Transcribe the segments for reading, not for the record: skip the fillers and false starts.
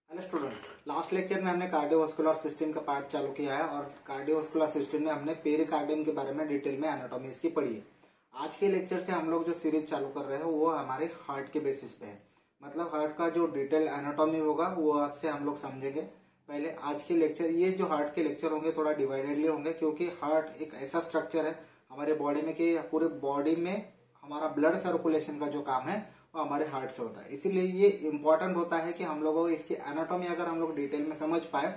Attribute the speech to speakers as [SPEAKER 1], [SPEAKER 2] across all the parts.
[SPEAKER 1] Hello students, last lecture में हमने cardiovascular system का पार्ट चालू किया है और कार्डियोवास्कुलर सिस्टम में हमने पेरिकार्डियम के बारे में डिटेल में एनाटॉमी इसकी पढ़ी है। आज के लेक्चर से हम लोग जो सीरीज चालू कर रहे हैं वो हमारे हार्ट के बेसिस पे है। मतलब हार्ट का जो डिटेल एनाटॉमी होगा वो आज से हम लोग समझेंगे। पहले आज के लेक्चर, ये जो हार्ट के लेक्चर होंगे थोड़ा डिवाइडेडली होंगे, क्योंकि हार्ट एक ऐसा स्ट्रक्चर है हमारे बॉडी में कि पूरे बॉडी में हमारा ब्लड सर्कुलेशन का जो काम है वो हमारे हार्ट से होता है। इसीलिए ये इम्पोर्टेंट होता है कि हम लोगों को इसकी एनाटॉमी अगर हम लोग डिटेल में समझ पाए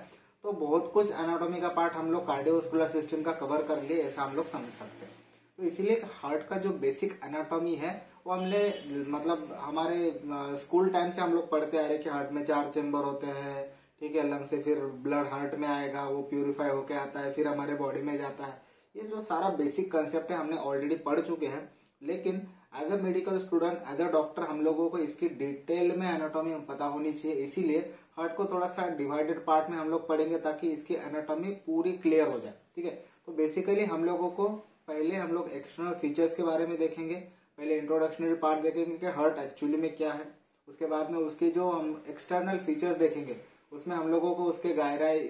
[SPEAKER 1] तो बहुत कुछ एनाटॉमी का पार्ट हम लोग कार्डियोवास्कुलर सिस्टम का कवर कर लिए, ऐसा हम लोग समझ सकते हैं। तो इसीलिए हार्ट का जो बेसिक एनाटॉमी है वो हमने मतलब हमारे स्कूल टाइम से हम लोग पढ़ते आ रहे कि हार्ट में 4 चेम्बर होते हैं, ठीक है। लंग से फिर ब्लड हार्ट में आएगा, वो प्यूरिफाई होके आता है, फिर हमारे बॉडी में जाता है। ये जो सारा बेसिक कंसेप्ट है हमने ऑलरेडी पढ़ चुके हैं, लेकिन as a medical student, as a doctor हम लोगों को इसकी डिटेल में एनाटॉमी पता होनी चाहिए। इसीलिए हार्ट को थोड़ा सा डिवाइडेड पार्ट में हम लोग पढ़ेंगे ताकि इसकी एनाटॉमी पूरी क्लियर हो जाए, ठीक है। तो बेसिकली हम लोगों को पहले हम लोग एक्सटर्नल फीचर्स के बारे में देखेंगे। पहले इंट्रोडक्शनरी पार्ट देखेंगे कि हार्ट एक्चुअली में क्या है। उसके बाद में उसके जो हम एक्सटर्नल फीचर्स देखेंगे उसमें हम लोगों को उसके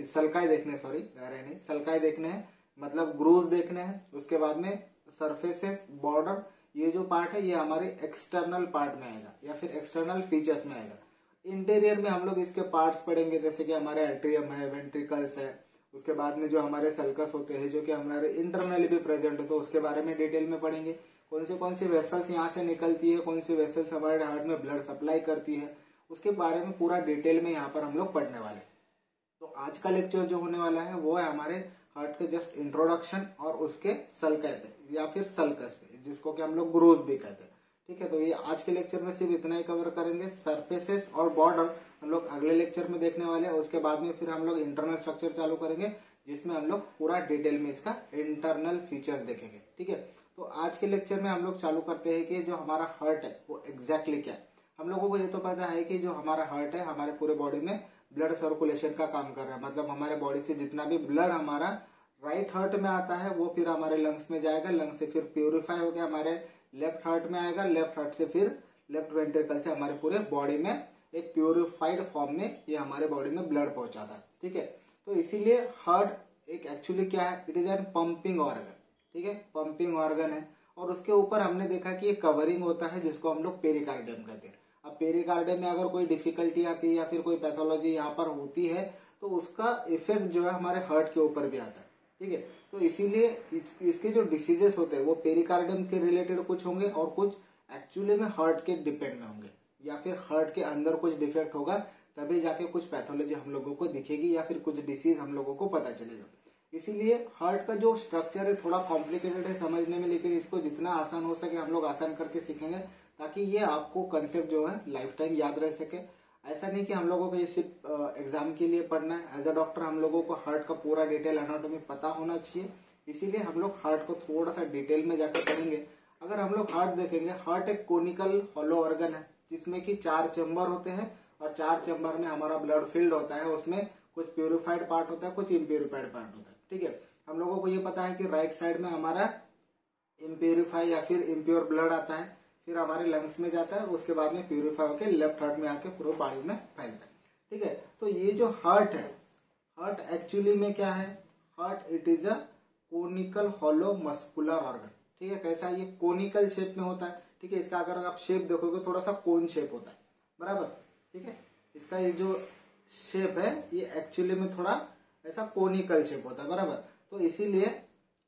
[SPEAKER 1] सल्काई देखने हैं, मतलब ग्रूव्स देखने हैं। उसके बाद में सरफेसेस, बॉर्डर, ये जो पार्ट है ये हमारे एक्सटर्नल पार्ट में आएगा या फिर एक्सटर्नल फीचर्स में आएगा। इंटीरियर में हम लोग इसके पार्ट्स पढ़ेंगे, जैसे कि हमारे एट्रियम है, वेंट्रिकल्स है। उसके बाद में जो हमारे सल्कस होते हैं जो कि हमारे इंटरनली भी प्रेजेंट है, तो उसके बारे में डिटेल में पढ़ेंगे। कौन सी वेसल्स यहाँ से निकलती है, कौन सी वेसल्स हमारे हार्ट में ब्लड सप्लाई करती है, उसके बारे में पूरा डिटेल में यहाँ पर हम लोग पढ़ने वाले। तो आज का लेक्चर जो होने वाला है वो है हमारे हार्ट के जस्ट इंट्रोडक्शन और उसके सल्काई पे या फिर सल्कस पे, जिसको कि हम लोग ग्रूव्स भी कहते हैं, ठीक है। तो ये आज के लेक्चर में सिर्फ इतना ही कवर करेंगे। सरफेसेस और बॉर्डर हम लोग अगले लेक्चर में देखने वाले हैं। उसके बाद में फिर हम लोग इंटरनल स्ट्रक्चर चालू करेंगे, जिसमें हम लोग पूरा डिटेल में इसका इंटरनल फीचर्स देखेंगे, ठीक है। तो आज के लेक्चर में हम लोग चालू करते हैं कि जो हमारा हार्ट है वो एग्जैक्टली क्या है। हम लोगों को ये तो पता है कि जो हमारा हार्ट है हमारे पूरे बॉडी में ब्लड सर्कुलेशन का काम कर रहा है। मतलब हमारे बॉडी से जितना भी ब्लड हमारा राइट हार्ट में आता है वो फिर हमारे लंग्स में जाएगा, लंग्स से फिर प्यूरिफाई होकर हमारे लेफ्ट हार्ट में आएगा, लेफ्ट हार्ट से फिर लेफ्ट वेंट्रिकल से हमारे पूरे बॉडी में एक प्यूरिफाइड फॉर्म में ये हमारे बॉडी में ब्लड पहुंचाता है, ठीक है। तो इसीलिए हार्ट एक एक्चुअली क्या है, it is an pumping organ, ठीक है, पंपिंग ऑर्गन है। और उसके ऊपर हमने देखा कि एक कवरिंग होता है जिसको हम लोग पेरिकार्डियम कहते हैं। अब पेरिकार्डियम में अगर कोई डिफिकल्टी आती है या फिर कोई पैथोलॉजी यहाँ पर होती है तो उसका इफेक्ट जो है हमारे हार्ट के ऊपर भी आता है, ठीक है। तो इसीलिए इसके जो डिसीजेस होते हैं वो पेरिकार्डियम के रिलेटेड कुछ होंगे और कुछ एक्चुअली में हार्ट के डिपेंड में होंगे, या फिर हार्ट के अंदर कुछ डिफेक्ट होगा तभी जाके कुछ पैथोलॉजी हम लोगों को दिखेगी या फिर कुछ डिसीज हम लोगों को पता चलेगा। इसीलिए हार्ट का जो स्ट्रक्चर है थोड़ा कॉम्प्लिकेटेड है समझने में, लेकिन इसको जितना आसान हो सके हम लोग आसान करके सीखेंगे ताकि ये आपको कंसेप्ट जो है लाइफ टाइम याद रह सके। ऐसा नहीं कि हम लोगों को ये सिर्फ एग्जाम के लिए पढ़ना है। एज अ डॉक्टर हम लोगों को हार्ट का पूरा डिटेल एनाटॉमी पता होना चाहिए, इसीलिए हम लोग हार्ट को थोड़ा सा डिटेल में जाकर पढ़ेंगे। अगर हम लोग हार्ट देखेंगे, हार्ट एक कोनिकल हॉलो ऑर्गन है जिसमें कि 4 चेम्बर होते हैं और 4 चेम्बर में हमारा ब्लड फील्ड होता है। उसमें कुछ प्यूरिफाइड पार्ट होता है, कुछ इम्प्यूरिफाइड पार्ट होता है, ठीक है। हम लोगों को ये पता है कि राइट साइड में हमारा इम्प्यूरिफाई या फिर इम्प्योर ब्लड आता है, फिर हमारे लंग्स में जाता है, उसके बाद में प्यूरिफाई होकर लेफ्ट हार्ट में आके पूरे बॉडी में फैलता है, ठीक है। तो ये जो हार्ट है, हार्ट एक्चुअली में क्या है, heart it is a conical hollow muscular organ, ठीक है। कैसा, ये कोनिकल शेप में होता है, ठीक है। इसका अगर आप शेप देखोगे थोड़ा सा कोन शेप होता है, बराबर, ठीक है। इसका ये जो शेप है ये एक्चुअली में थोड़ा ऐसा कोनिकल शेप होता है, बराबर। तो इसीलिए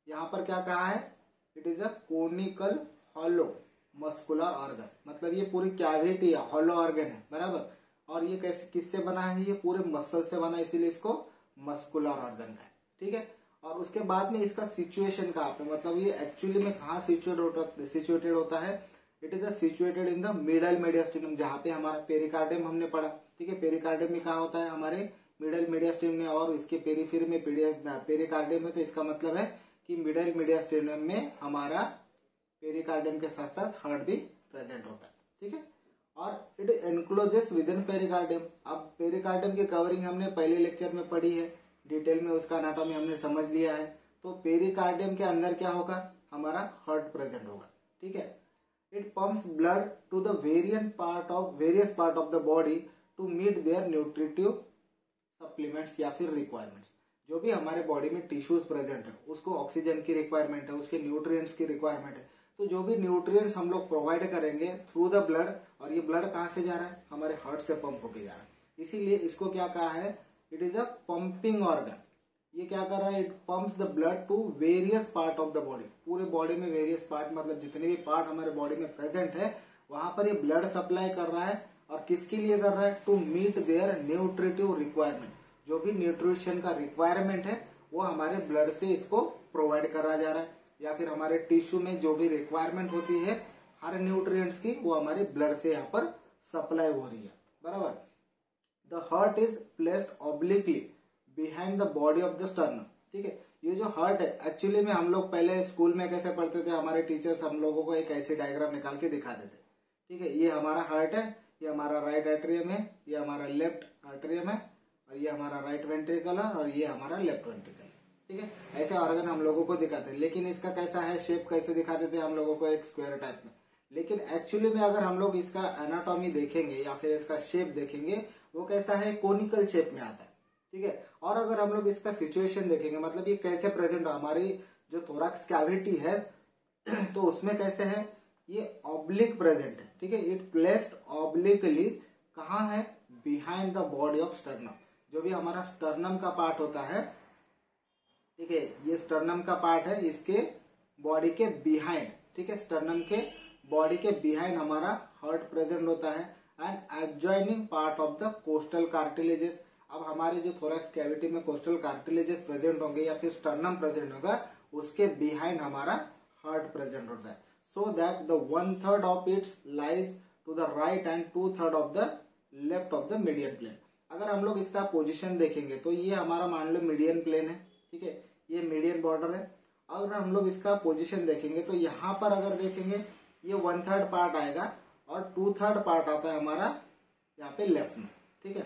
[SPEAKER 1] यहाँ पर क्या कहा है, it is a conical hollow muscular organ, मतलब ये पूरी कैविटी है, हॉलो ऑर्गन है, बराबर। और ये कैसे, किससे बना है, ये पूरे मसल से बना है, इसीलिए इसको मस्कुलर ऑर्गन है, ठीक है। और उसके बाद में इसका सिचुएशन कहाँ पे, मतलब ये एक्चुअली में कहाँ सिचुएटेड होता है, it is situated in the middle mediastinum, जहाँ पे हमारा पेरिकार्डियम हमने पढ़ा, ठीक है। पेरिकार्डियम में कहा होता है हमारे मिडल मेडियास्टिनम में, और इसके पेरीफेरी में पेरिकार्डियम है, तो इसका मतलब है कि मिडल मेडियास्टिनम में हमारा पेरिकार्डियम के साथ साथ हार्ट भी प्रेजेंट होता है, ठीक है। और it encloses with in pericardium. अब पेरिकार्डियम की कवरिंग हमने पहले लेक्चर में पढ़ी है, डिटेल में उसका एनाटॉमी हमने समझ लिया है। तो पेरिकार्डियम के अंदर क्या होगा, हमारा हार्ट प्रेजेंट होगा, ठीक है। It pumps blood to the various part of the body to meet their nutritive supplements या फिर रिक्वायरमेंट्स। जो भी हमारे बॉडी में टिश्यूज प्रेजेंट है उसको ऑक्सीजन की रिक्वायरमेंट है, उसके न्यूट्रिएंट्स की रिक्वायरमेंट है। तो जो भी न्यूट्रिएंट्स हम लोग प्रोवाइड करेंगे थ्रू द ब्लड, और ये ब्लड कहाँ से जा रहा है, हमारे हार्ट से पंप होके जा रहा है, इसीलिए इसको क्या कहा है, it is a pumping organ. ये क्या कर रहा है, it pumps the blood to various part of the body. पूरे बॉडी में वेरियस पार्ट मतलब जितने भी पार्ट हमारे बॉडी में प्रेजेंट है वहां पर ये ब्लड सप्लाई कर रहा है, और किसके लिए कर रहा है, to meet their nutritive requirement. जो भी न्यूट्रिशन का रिक्वायरमेंट है वो हमारे ब्लड से इसको प्रोवाइड करा जा रहा है, या फिर हमारे टिश्यू में जो भी रिक्वायरमेंट होती है हर न्यूट्रिएंट्स की, वो हमारे ब्लड से यहाँ पर सप्लाई हो रही है, बराबर। The heart is placed obliquely behind the body of the sternum, ठीक है। ये जो हार्ट है एक्चुअली में हम लोग पहले स्कूल में कैसे पढ़ते थे, हमारे टीचर्स हम लोगों को एक ऐसी डायग्राम निकाल के दिखा देते, ठीक है। ये हमारा हार्ट है, ये हमारा राइट एट्रियम है, ये हमारा लेफ्ट एट्रियम है, और ये हमारा राइट वेंट्रिकल है, और ये हमारा लेफ्ट वेंट्रिकल है, ठीक है। ऐसे ऑर्गन हम लोगों को दिखाते हैं, लेकिन इसका कैसा है शेप, कैसे दिखाते थे हम लोगों को, एक स्क्वायर टाइप में। लेकिन एक्चुअली में अगर हम लोग इसका एनाटॉमी देखेंगे या फिर इसका शेप देखेंगे, वो कैसा है, कोनिकल शेप में आता है, ठीक है। और अगर हम लोग इसका सिचुएशन देखेंगे, मतलब ये कैसे प्रेजेंट है, हमारी जो थोरैक्स कैविटी है तो उसमें कैसे है, ये ऑब्लिक प्रेजेंट है, ठीक है। इट प्लेस्ड ऑब्लिकली कहाँ है, behind the body of sternum. जो भी हमारा स्टर्नम का पार्ट होता है, ठीक है, ये स्टर्नम का पार्ट है, इसके बॉडी के बिहाइंड, ठीक है, स्टर्नम के बॉडी के बिहाइंड हमारा हार्ट प्रेजेंट होता है, and adjoining part of the costal cartilages. अब हमारे जो थोरैक्स कैविटी में कोस्टल कार्टिलेजेस प्रेजेंट होंगे या फिर स्टर्नम प्रेजेंट होगा, उसके बिहाइंड हमारा हार्ट प्रेजेंट होता है। So that the 1/3 of its lies to the right and 2/3 of the left of the median plane. अगर हम लोग इसका पोजीशन देखेंगे तो ये हमारा मान लो मीडियन प्लेन है, ठीक है, ये मीडियन बॉर्डर है। अगर हम लोग इसका पोजीशन देखेंगे तो यहाँ पर अगर देखेंगे ये 1/3 पार्ट आएगा, और 2/3 पार्ट आता है हमारा यहाँ पे लेफ्ट में, ठीक है।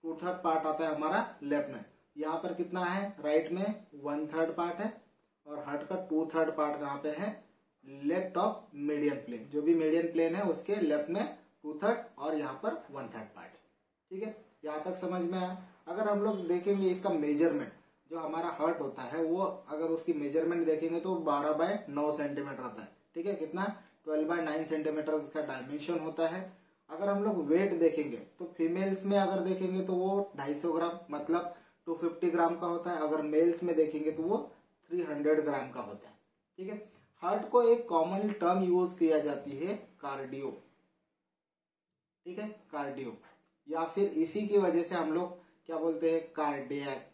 [SPEAKER 1] 2/3 पार्ट आता है हमारा लेफ्ट में। यहाँ पर कितना है, राइट में 1/3 पार्ट है, और हार्ट का 2/3 पार्ट कहाँ पे है, लेफ्ट ऑफ मीडियन प्लेन। जो भी मीडियन प्लेन है उसके लेफ्ट में 2/3 और यहाँ पर 1/3 पार्ट, ठीक है। यहाँ तक समझ में आया। अगर हम लोग देखेंगे इसका मेजरमेंट, जो हमारा हार्ट होता है वो अगर उसकी मेजरमेंट देखेंगे तो 12/9 सेंटीमीटर आता है, ठीक है। कितना, 12/9 सेंटीमीटर इसका डायमेंशन होता है। अगर हम लोग वेट देखेंगे तो फीमेल्स में अगर देखेंगे तो वो 250 ग्राम मतलब 250 ग्राम का होता है। अगर मेल्स में देखेंगे तो वो 300 ग्राम का होता है, ठीक है। हार्ट को एक कॉमन टर्म यूज किया जाती है कार्डियो, ठीक है, कार्डियो, या फिर इसी की वजह से हम लोग क्या बोलते हैं, कार्डियक,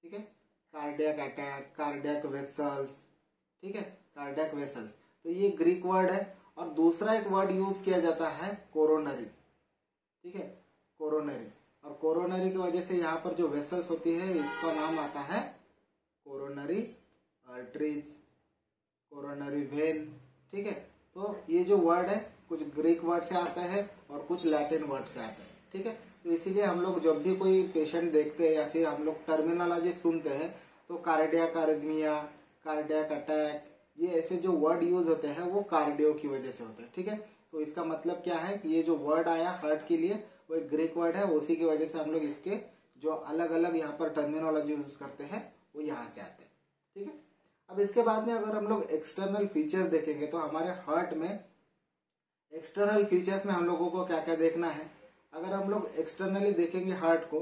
[SPEAKER 1] ठीक है, कार्डियक अटैक, कार्डियक वेसल्स, ठीक है, कार्डियक वेसल्स। तो ये ग्रीक वर्ड है। और दूसरा एक वर्ड यूज किया जाता है कोरोनरी, ठीक है, कोरोनरी। और कोरोनरी की वजह से यहाँ पर जो वेसल्स होती है इसका नाम आता है कोरोनरी आर्टरीज, कोरोनरी वेन, ठीक है। तो ये जो वर्ड है कुछ ग्रीक वर्ड से आता है और कुछ लैटिन वर्ड से आता है, ठीक है। तो इसीलिए हम लोग जब भी कोई पेशेंट देखते हैं या फिर हम लोग टर्मिनोलॉजी सुनते हैं तो कार्डियक अरिथमिया, कार्डियक अटैक, ये ऐसे जो वर्ड यूज होते हैं वो कार्डियो की वजह से होते हैं, ठीक है। तो इसका मतलब क्या है कि ये जो वर्ड आया हार्ट के लिए वो एक ग्रीक वर्ड है, उसी की वजह से हम लोग इसके जो अलग अलग यहाँ पर टर्मिनोलॉजी यूज करते हैं वो यहाँ से आते हैं, ठीक है। अब इसके बाद में अगर हम लोग एक्सटर्नल फीचर्स देखेंगे तो हमारे हार्ट में एक्सटर्नल फीचर्स में हम लोगों को क्या क्या देखना है। अगर हम लोग एक्सटर्नली देखेंगे हार्ट को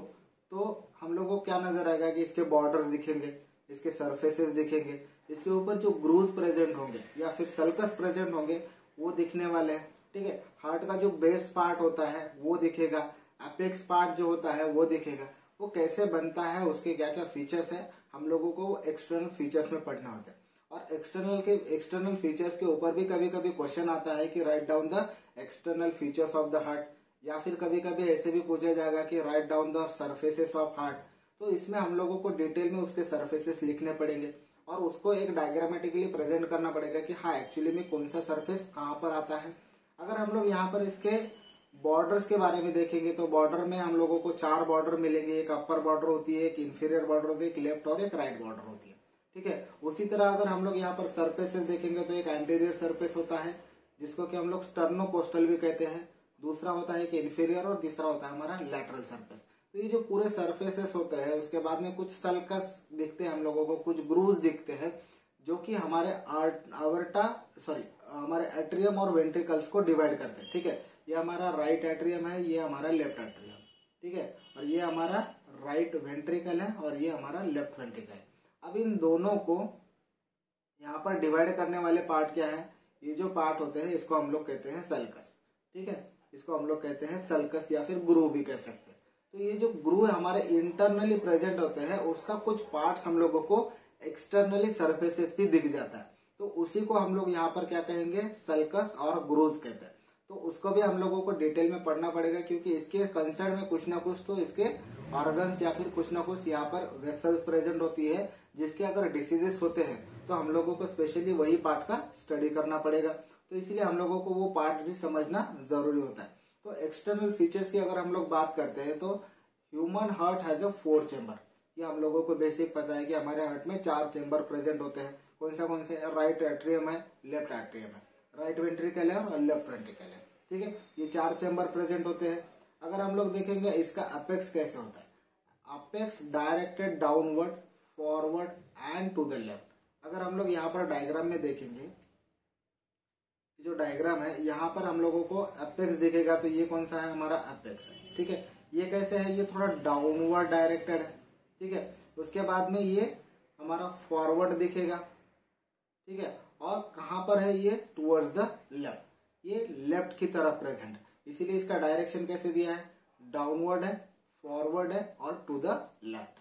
[SPEAKER 1] तो हम लोगों को क्या नजर आएगा कि इसके बॉर्डर्स दिखेंगे, इसके सरफेसेस दिखेंगे, इसके ऊपर जो ग्रूव्स प्रेजेंट होंगे या फिर सल्कस प्रेजेंट होंगे वो दिखने वाले हैं, ठीक है। हार्ट का जो बेस पार्ट होता है वो दिखेगा, एपेक्स पार्ट जो होता है वो दिखेगा। वो कैसे बनता है, उसके क्या क्या फीचर्स है, हम लोगों को एक्सटर्नल फीचर्स में पढ़ना होता है। और एक्सटर्नल फीचर्स के ऊपर भी कभी कभी क्वेश्चन आता है कि write down the external features of the heart, या फिर कभी कभी ऐसे भी पूछा जाएगा कि write down the surfaces of heart. तो इसमें हम लोगों को डिटेल में उसके सरफेसेस लिखने पड़ेंगे और उसको एक डायग्रामेटिकली प्रेजेंट करना पड़ेगा कि हाँ एक्चुअली में कौन सा सरफेस कहाँ पर आता है। अगर हम लोग यहाँ पर इसके बॉर्डर्स के बारे में देखेंगे तो बॉर्डर में हम लोगों को 4 बॉर्डर मिलेंगे। एक अपर बॉर्डर होती है, एक इंफीरियर बॉर्डर होती है, एक लेफ्ट और एक राइट बॉर्डर होती है। ठीक है, उसी तरह अगर हम लोग यहाँ पर सरफेसेस देखेंगे तो एक एंटीरियर सरफेस होता है जिसको कि हम लोग स्टर्नोकोस्टल भी कहते हैं, दूसरा होता है कि इंफीरियर, और तीसरा होता है हमारा लैटरल सरफेस। तो ये जो पूरे सरफेसेस होते हैं उसके बाद में कुछ सल्कस दिखते हैं हम लोगों को, कुछ ग्रूव्स दिखते हैं जो कि हमारे हमारे एट्रियम और वेंट्रिकल्स को डिवाइड करते हैं। ठीक है, ये हमारा राइट एट्रियम है, ये हमारा लेफ्ट एट्रियम, ठीक है, और ये हमारा राइट वेंट्रिकल है और ये हमारा लेफ्ट वेंट्रिकल है। अब इन दोनों को यहाँ पर डिवाइड करने वाले पार्ट क्या है, ये जो पार्ट होते हैं इसको हम लोग कहते हैं सल्कस। ठीक है, इसको हम लोग कहते हैं सल्कस या फिर ग्रू भी कह सकते हैं। तो ये जो ग्रू हमारे इंटरनली प्रेजेंट होते हैं उसका कुछ पार्ट्स हम लोगों को एक्सटर्नली सरफेसेस भी दिख जाता है, तो उसी को हम लोग यहाँ पर क्या कहेंगे, सल्कस और ग्रूज कहते हैं। तो उसको भी हम लोगों को डिटेल में पढ़ना पड़ेगा क्योंकि इसके कंसर्न में कुछ ना कुछ तो इसके ऑर्गन्स या फिर कुछ ना कुछ यहाँ पर वेसल्स प्रेजेंट होती है जिसके अगर डिसीजेस होते हैं तो हम लोगों को स्पेशली वही पार्ट का स्टडी करना पड़ेगा। तो इसलिए हम लोगों को वो पार्ट भी समझना जरूरी होता है। तो एक्सटर्नल फीचर्स की अगर हम लोग बात करते हैं तो human heart has a 4 chamber. ये हम लोगों को बेसिक पता है कि हमारे हार्ट में 4 चेंबर प्रेजेंट होते हैं। कौन से राइट एट्रियम है, लेफ्ट एट्रियम है, राइट वेंट्रिकल है और लेफ्ट वेंट्रिकल है। ठीक है, ये 4 चेंबर प्रेजेंट होते हैं। अगर हम लोग देखेंगे इसका अपेक्स कैसे होता है, apex directed downward, forward and to the left. अगर हम लोग यहाँ पर डायग्राम में देखेंगे, जो डायग्राम है यहाँ पर हम लोगों को अपेक्स दिखेगा, तो ये कौन सा है, हमारा अपेक्स है। ठीक है, ये कैसे है, ये थोड़ा डाउनवर्ड डायरेक्टेड है। ठीक है, उसके बाद में ये हमारा फॉरवर्ड दिखेगा। ठीक है, और कहां पर है, ये टुवर्ड्स द लेफ्ट, ये लेफ्ट की तरफ प्रेजेंट है, इसीलिए इसका डायरेक्शन कैसे दिया है, डाउनवर्ड है, फॉरवर्ड है और टू द लेफ्ट।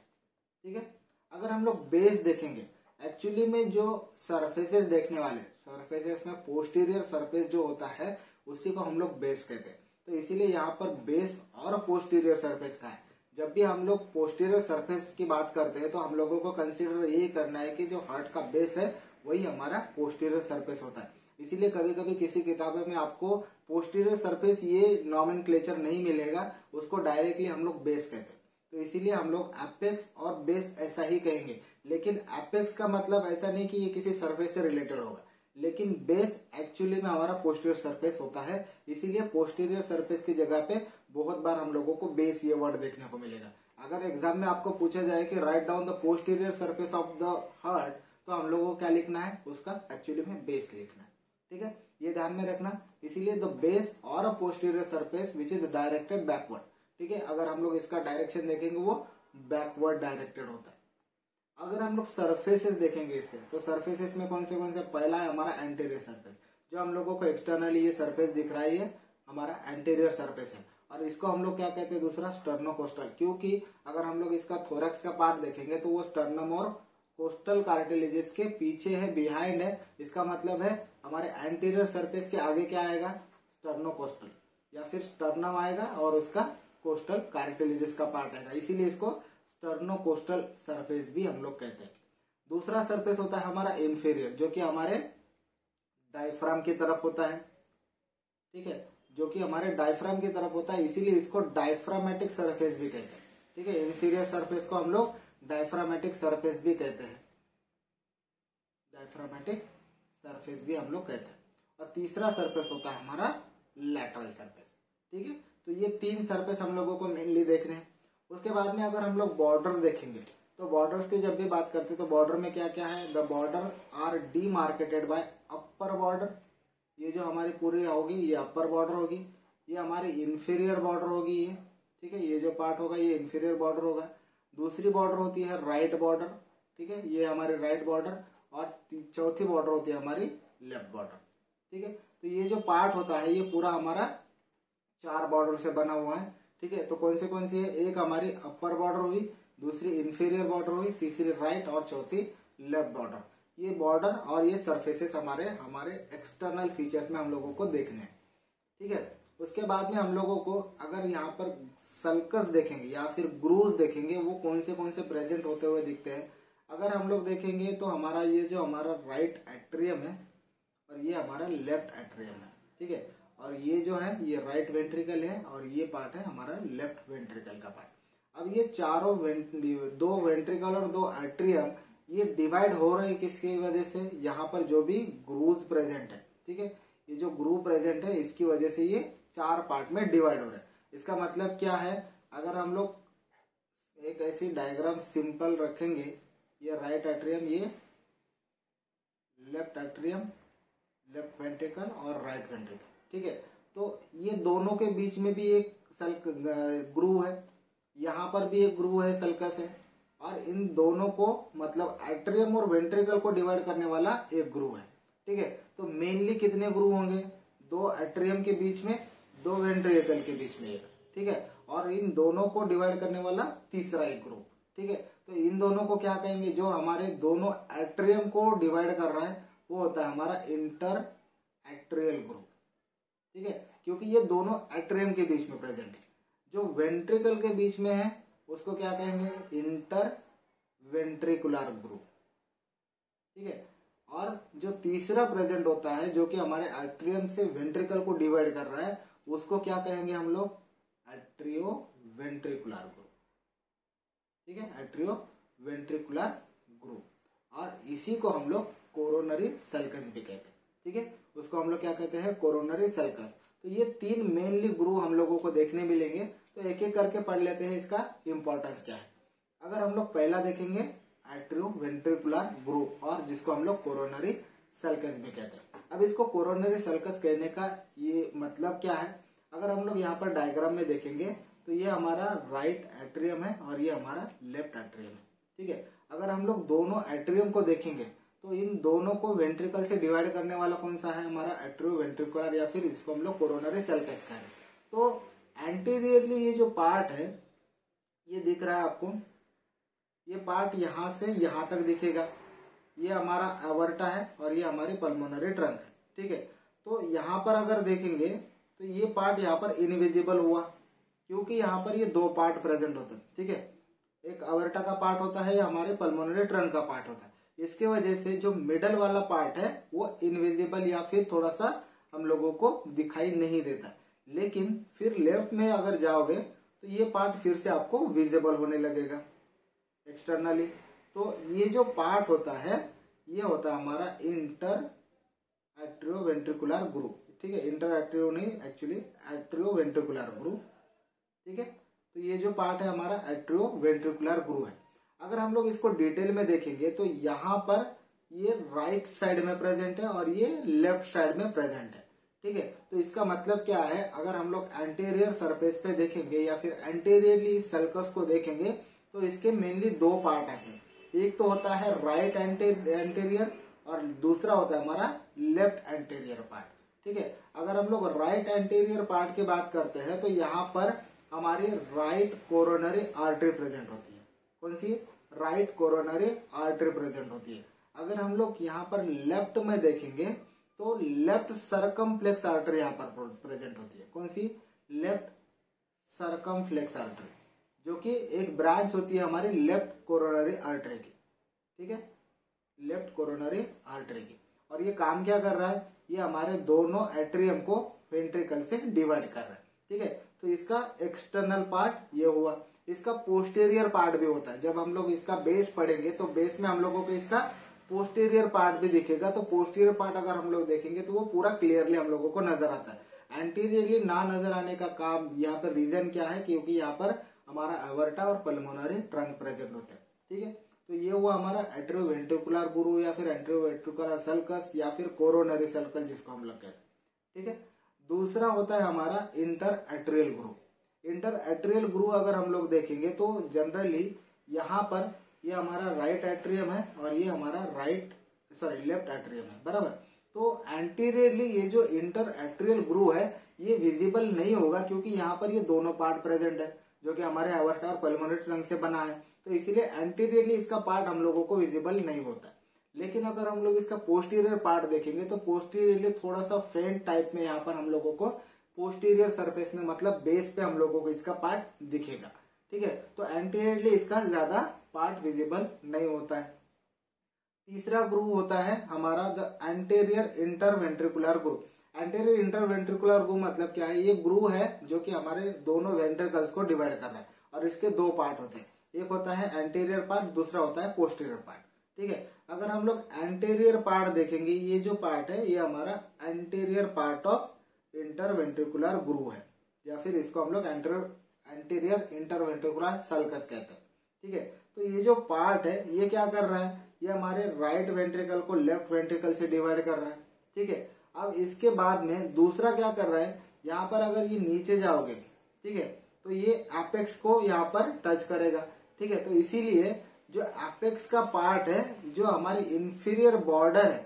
[SPEAKER 1] ठीक है, अगर हम लोग बेस देखेंगे, एक्चुअली में जो सरफेसेस देखने वाले, सरफेसेस में पोस्टीरियर सरफेस जो होता है उसी को हम लोग बेस कहते हैं। तो इसीलिए यहाँ पर बेस और पोस्टीरियर सरफेस का है। जब भी हम लोग पोस्टीरियर सरफेस की बात करते हैं तो हम लोगों को कंसीडर यही करना है कि जो हार्ट का बेस है वही हमारा पोस्टीरियर सरफेस होता है। इसीलिए कभी कभी किसी किताबों में आपको पोस्टीरियर सरफेस ये नॉमेनक्लेचर नहीं मिलेगा, उसको डायरेक्टली हम लोग बेस कहते हैं। तो इसीलिए हम लोग एपेक्स और बेस ऐसा ही कहेंगे, लेकिन एपेक्स का मतलब ऐसा नहीं कि ये किसी सरफेस से रिलेटेड होगा, लेकिन बेस एक्चुअली में हमारा पोस्टीरियर सरफेस होता है। इसीलिए पोस्टीरियर सरफेस की जगह पे बहुत बार हम लोगों को बेस ये वर्ड देखने को मिलेगा। अगर एग्जाम में आपको पूछा जाए कि write down the posterior surface of the heart, तो हम लोगों को क्या लिखना है, उसका एक्चुअली में बेस लिखना है। ठीक है, ये ध्यान में रखना। इसीलिए द बेस और अ posterior surface which is directed backward. ठीक है, अगर हम लोग इसका डायरेक्शन देखेंगे वो बैकवर्ड डायरेक्टेड होता है। अगर हम लोग सरफेसेस देखेंगे इसके, तो सरफेसेस में कौन से पहला है हमारा एंटीरियर सरफेस, जो हम लोगों को एक्सटर्नली ये सरफेस दिख रहा है, ये हमारा एंटीरियर सरफेस है। और इसको हम लोग क्या कहते हैं, दूसरा स्टर्नोकोस्टल, क्योंकि अगर हम लोग इसका थोरैक्स का पार्ट देखेंगे तो वो स्टर्नम और कोस्टल कार्टिलेजेस के पीछे है, बिहाइंड है। इसका मतलब है हमारे एंटीरियर सरफेस के आगे क्या आएगा, स्टर्नोकोस्टल, या फिर स्टर्नम आएगा और उसका कोस्टल कार्टिलेजेस का पार्ट आएगा, इसीलिए इसको स्टर्नोकोस्टल सरफेस भी हम लोग कहते हैं। दूसरा सरफेस होता है हमारा इंफीरियर, जो कि हमारे डायफ्राम की तरफ होता है। ठीक है, जो कि हमारे डायफ्राम की तरफ होता है, इसीलिए इसको डायफ्रामेटिक सरफेस भी कहते हैं। ठीक है, इंफीरियर सरफेस को हम लोग डायफ्रामेटिक सरफेस भी कहते हैं, डायफ्रामेटिक सरफेस भी हम लोग कहते हैं। और तीसरा सरफेस होता है हमारा लैटरल सरफेस। ठीक है, तो ये 3 सरफेस हम लोगों को मेनली देखने हैं। उसके बाद में अगर हम लोग बॉर्डर्स देखेंगे, तो बॉर्डर्स की जब भी बात करते हैं तो बॉर्डर में क्या क्या है, the border are demarcated by upper border, ये जो हमारी पूरी होगी ये अपर बॉर्डर होगी, ये हमारी इंफीरियर बॉर्डर होगी ये। ठीक है, ये जो पार्ट होगा ये इंफीरियर बॉर्डर होगा। दूसरी बॉर्डर होती है राइट बॉर्डर। ठीक है, ये हमारी राइट बॉर्डर, और चौथी बॉर्डर होती है हमारी लेफ्ट बॉर्डर। ठीक है, तो ये जो पार्ट होता है ये पूरा हमारा 4 बॉर्डर से बना हुआ है। ठीक है, तो कौन सी है, एक हमारी अपर बॉर्डर हुई, दूसरी इंफीरियर बॉर्डर हुई, तीसरी राइट और चौथी लेफ्ट बॉर्डर। ये बॉर्डर और ये सरफेसेस हमारे एक्सटर्नल फीचर्स में हम लोगों को देखने हैं। ठीक है, उसके बाद में हम लोगों को अगर यहाँ पर सल्कस देखेंगे या फिर ग्रूव्स देखेंगे, वो कौन से प्रेजेंट होते हुए दिखते हैं। अगर हम लोग देखेंगे तो हमारा ये जो हमारा राइट एट्रियम है और ये हमारा लेफ्ट एट्रियम है। ठीक है, और ये जो है ये राइट वेंट्रिकल है और ये पार्ट है हमारा लेफ्ट वेंट्रिकल का पार्ट। अब ये चारों दो वेंट्रिकल और दो एट्रियम ये डिवाइड हो रहे हैं किसकी वजह से, यहाँ पर जो भी ग्रूव्स प्रेजेंट है। ठीक है, ये जो ग्रूव प्रेजेंट है इसकी वजह से ये चार पार्ट में डिवाइड हो रहे हैं। इसका मतलब क्या है, अगर हम लोग एक ऐसी डायग्राम सिंपल रखेंगे, ये राइट एट्रियम, ये लेफ्ट एट्रियम, लेफ्ट वेंट्रिकल और राइट वेंट्रिकल। ठीक है, तो ये दोनों के बीच में भी एक ग्रूव है, यहाँ पर भी एक ग्रूव है, सल्कस है, और इन दोनों को मतलब एट्रियम और वेंट्रिकल को डिवाइड करने वाला एक ग्रूव है। ठीक है, तो मेनली कितने ग्रूव होंगे, दो एट्रियम के बीच में, दो वेंट्रिकल के बीच में एक। ठीक है, और इन दोनों को डिवाइड करने वाला तीसरा एक ग्रूव। ठीक है, तो इन दोनों को क्या कहेंगे, जो हमारे दोनों एट्रियम को डिवाइड कर रहा है वो होता है हमारा इंटर एट्रियल ग्रूव। ठीक है, क्योंकि ये दोनों एट्रियम के बीच में प्रेजेंट है। जो वेंट्रिकल के बीच में है उसको क्या कहेंगे, इंटर वेंट्रिकुलर ग्रूव। ठीक है, और जो तीसरा प्रेजेंट होता है जो कि हमारे एट्रियम से वेंट्रिकल को डिवाइड कर रहा है उसको क्या कहेंगे हम लोग, एट्रियो वेंट्रिकुलर ग्रूव। ठीक है, एट्रियो वेंट्रिकुलर ग्रूव, और इसी को हम लोग कोरोनरी सल्कस भी कहते हैं। ठीक है, उसको हम लोग क्या कहते हैं, कोरोनरी सल्कस। तो ये तीन मेनली ग्रूव हम लोगों को देखने मिलेंगे, तो एक एक करके पढ़ लेते हैं इसका इंपॉर्टेंस क्या है। अगर हम लोग पहला देखेंगे एट्रियो वेंट्रिकुलर ग्रूव, और जिसको हम लोग कोरोनरी सल्कस भी कहते हैं। अब इसको कोरोनरी सल्कस कहने का ये मतलब क्या है, अगर हम लोग यहाँ पर डायग्राम में देखेंगे तो ये हमारा राइट एट्रियम है और ये हमारा लेफ्ट एट्रियम है। ठीक है, अगर हम लोग दोनों एट्रियम को देखेंगे तो इन दोनों को वेंट्रिकल से डिवाइड करने वाला कौन सा है, हमारा एट्रियो वेंट्रिकुलर, या फिर इसको हम लोग कोरोनरी सल्कस कहें। तो एंटीरियरली ये जो पार्ट है ये दिख रहा है आपको, ये पार्ट यहाँ से यहाँ तक दिखेगा, ये हमारा एवर्टा है और ये हमारी पल्मोनरी ट्रंक है। ठीक है, तो यहाँ पर अगर देखेंगे तो ये पार्ट यहाँ पर इनविजिबल हुआ, क्योंकि यहाँ पर ये दो पार्ट प्रेजेंट होते हैं। ठीक है, एक एवर्टा का पार्ट होता है, या हमारे पल्मोनरी ट्रंक का पार्ट होता है। इसके वजह से जो मिडल वाला पार्ट है वो इनविजिबल या फिर थोड़ा सा हम लोगों को दिखाई नहीं देता। लेकिन फिर लेफ्ट में अगर जाओगे तो ये पार्ट फिर से आपको विजिबल होने लगेगा एक्सटर्नली। तो ये जो पार्ट होता है ये होता है हमारा इंटर एट्रियो वेंट्रिकुलर ग्रूव। ठीक है, इंटर एट्रियो नहीं, एक्चुअली एट्रियो वेंट्रिकुलर ग्रूव। ठीक है, तो ये जो पार्ट है हमारा एट्रियो वेंट्रिकुलर ग्रूव है। अगर हम लोग इसको डिटेल में देखेंगे तो यहाँ पर ये राइट साइड में प्रेजेंट है और ये लेफ्ट साइड में प्रेजेंट है। ठीक है, तो इसका मतलब क्या है, अगर हम लोग एंटीरियर सरफेस पे देखेंगे या फिर एंटीरियरली इस सल्कस को देखेंगे तो इसके मेनली दो पार्ट आते हैं। एक तो होता है राइट एंटीरियर और दूसरा होता है हमारा लेफ्ट एंटीरियर पार्ट। ठीक है, अगर हम लोग राइट एंटीरियर पार्ट की बात करते हैं तो यहाँ पर हमारी राइट कोरोनरी आर्टरी प्रेजेंट होती है। कौन सी, राइट कोरोनरी आर्टरी प्रेजेंट होती है। अगर हम लोग यहाँ पर लेफ्ट में देखेंगे तो लेफ्ट सरकमफ्लेक्स आर्टरी यहाँ पर प्रेजेंट होती है। कौन सी, लेफ्ट सरकमफ्लेक्स आर्टरी, जो कि एक ब्रांच होती है हमारी लेफ्ट कोरोनरी आर्टरी की। ठीक है, लेफ्ट कोरोनरी आर्टरी की, और ये काम क्या कर रहा है, ये हमारे दोनों एट्रियम को वेंट्रिकल से डिवाइड कर रहा है। ठीक है, तो इसका एक्सटर्नल पार्ट ये हुआ। इसका पोस्टीरियर पार्ट भी होता है। जब हम लोग इसका बेस पढ़ेंगे तो बेस में हम लोगों को इसका पोस्टीरियर पार्ट भी दिखेगा। तो पोस्टीरियर पार्ट अगर हम लोग देखेंगे तो वो पूरा क्लियरली हम लोगों को नजर आता है। एंटीरियरली ना नजर आने का काम यहाँ पर रीजन क्या है, क्योंकि यहाँ पर हमारा एवर्टा और पल्मोनरी ट्रंक प्रेजेंट होता है। ठीक है, तो ये हुआ हमारा एट्रियो वेंट्रिकुलर ग्रूव या फिर एट्रियो वेंट्रिकुलर सल्कस या फिर कोरोनरी सल्कस जिसको हम लोग कहते हैं। ठीक है, दूसरा होता है हमारा inter atrial groove. Inter atrial groove अगर हम लोग देखेंगे तो जनरली यहाँ पर ये हमारा राइट एट्रियम है और ये हमारा लेफ्ट एट्रियम है, बराबर। तो एंटीरियरली ये जो इंटर एट्रियल ग्रूव है ये विजिबल नहीं होगा, क्योंकि यहाँ पर ये दोनों पार्ट प्रेजेंट है जो कि हमारे एवर्टा और पल्मोनरी ट्रंक से बना है। तो इसीलिए एंटीरियरली इसका पार्ट हम लोगों को विजिबल नहीं होता है। लेकिन अगर हम लोग इसका पोस्टीरियर पार्ट देखेंगे तो पोस्टीरियरली थोड़ा सा फेंट टाइप में यहाँ पर हम लोगों को पोस्टीरियर सरफेस में मतलब बेस पे हम लोगों को इसका पार्ट दिखेगा। ठीक है, तो एंटीरियरली इसका ज्यादा पार्ट विजिबल नहीं होता है। तीसरा ग्रूव होता है हमारा the anterior interventricular groove. Anterior interventricular groove मतलब क्या है? ये ग्रूव है जो कि हमारे दोनों वेंट्रिकल्स को डिवाइड कर रहा है और इसके दो पार्ट होते हैं, एक होता है एंटीरियर पार्ट, दूसरा होता है पोस्टीरियर पार्ट। ठीक है, अगर हम लोग एंटीरियर पार्ट देखेंगे, ये जो पार्ट है ये हमारा anterior part of interventricular groove है, या फिर इसको हम लोग एंटीरियर इंटरवेंट्रिकुलर सल्कस कहते हैं। ठीक है, तो ये जो पार्ट है ये क्या कर रहा है? ये हमारे राइट वेंट्रिकल को लेफ्ट वेंट्रिकल से डिवाइड कर रहा है। ठीक है, अब इसके बाद में दूसरा क्या कर रहा है? यहाँ पर अगर ये नीचे जाओगे, ठीक है, तो ये एपेक्स को यहाँ पर टच करेगा। ठीक है, तो इसीलिए जो एपेक्स का पार्ट है, जो हमारी इंफीरियर बॉर्डर है,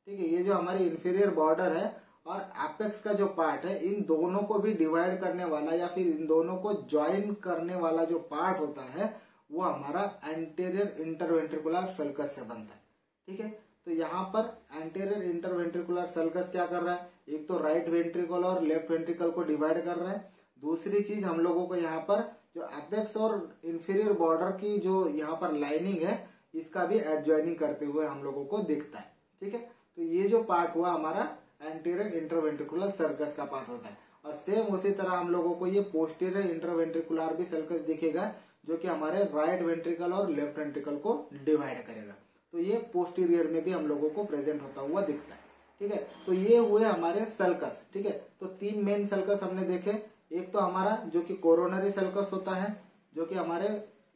[SPEAKER 1] ठीक है, ये जो हमारी इंफीरियर बॉर्डर है और एपेक्स का जो पार्ट है, इन दोनों को भी डिवाइड करने वाला या फिर इन दोनों को ज्वाइन करने वाला जो पार्ट होता है वो हमारा एंटीरियर इंटरवेंट्रिकुलर सल्कस से बनता है। ठीक है, तो यहाँ पर एंटीरियर इंटरवेंट्रिकुलर सल्कस क्या कर रहा है? एक तो राइट वेंट्रिकल और लेफ्ट वेंट्रिकल को डिवाइड कर रहा है। दूसरी चीज हम लोगों को यहाँ पर जो एपेक्स और इंफीरियर बॉर्डर की जो यहाँ पर लाइनिंग है, इसका भी एडजॉइनिंग करते हुए हम लोगों को दिखता है। ठीक है, तो ये जो पार्ट हुआ हमारा एंटीरियर इंटरवेंट्रिकुलर सल्कस का पार्ट होता है। और सेम उसी तरह हम लोगों को ये पोस्टीरियर इंटरवेंट्रिकुलर भी सल्कस दिखेगा, जो कि हमारे राइट वेंट्रिकल और लेफ्ट वेंट्रिकल को डिवाइड करेगा। तो ये पोस्टीरियर में भी हम लोगों को प्रेजेंट होता हुआ दिखता है। ठीक है, तो ये हुए हमारे सल्कस। ठीक है, तो तीन मेन सल्कस हमने देखे। एक तो हमारा जो कि कोरोनरी सल्कस होता है, जो कि हमारे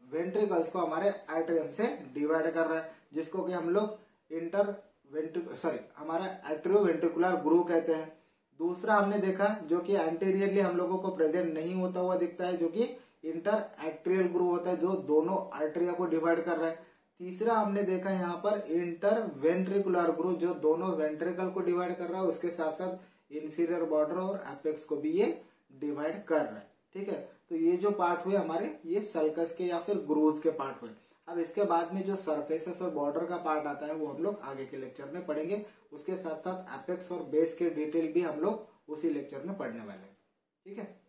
[SPEAKER 1] वेंट्रिकल्स को हमारे आर्टरियम से डिवाइड कर रहा है, जिसको कि हम लोग हमारा एट्रियो वेंट्रिकुलर ग्रूव कहते हैं। दूसरा हमने देखा जो कि एंटीरियरली हम लोगों को प्रेजेंट नहीं होता हुआ दिखता है, जो कि इंटर एट्रियल ग्रूव होता है, जो दोनों आर्टरिया को डिवाइड कर रहा है। तीसरा हमने देखा यहाँ पर इंटर वेंट्रिकुलर ग्रूव, जो दोनों वेंट्रिकल को डिवाइड कर रहा है, उसके साथ साथ इंफीरियर बॉर्डर और एपेक्स को भी ये डिवाइड कर रहा है। ठीक है, तो ये जो पार्ट हुए हमारे, ये सल्कस के या फिर ग्रूव्स के पार्ट हुए। अब इसके बाद में जो सरफेसेस और बॉर्डर का पार्ट आता है वो हम लोग आगे के लेक्चर में पढ़ेंगे। उसके साथ साथ एपेक्स और बेस के डिटेल भी हम लोग उसी लेक्चर में पढ़ने वाले हैं। ठीक है।